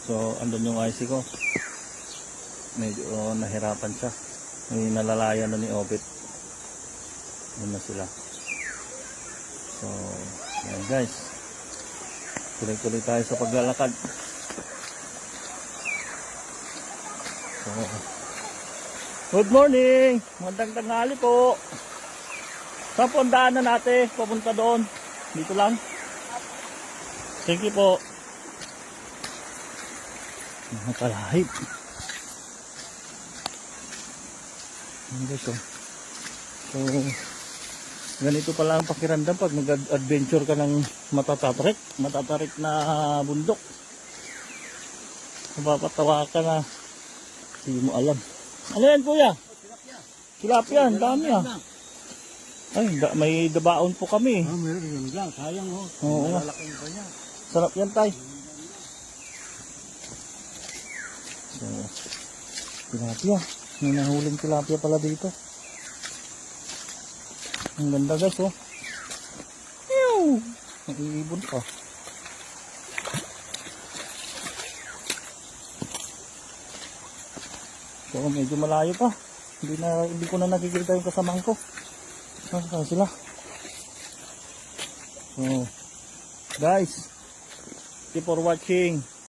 So andun yung IC ko. Medyo nahirapan siya. May nalalaya na ni Obit. Yun na sila. So yan guys, tuloy-tuloy tayo sa paglalakad. So, good morning! Magandang tanghali po. Saan po ang daanan natin? Papunta doon. Dito lang. Thank you po. Nakalahib. So, ganito pala ang pakiramdam pag nag-adventure ka ng matatarik na bundok. Mapapatawa ka na hindi mo alam. Ano yan kuya? Tilapia, ang dami ah. Ay, may dabaon po kami. Meron yun lang, sayang ho. Oo nga. Malalaking pa niya. Sarap yan tay. So, tilapia. May nahuling tilapia pala dito. Ang ganda guys oh. Ew! Nag-iibon pa. So medyo malayo pa. Hindi ko na nakikita yung kasamang ko. Saan sila? So guys, thank you for watching.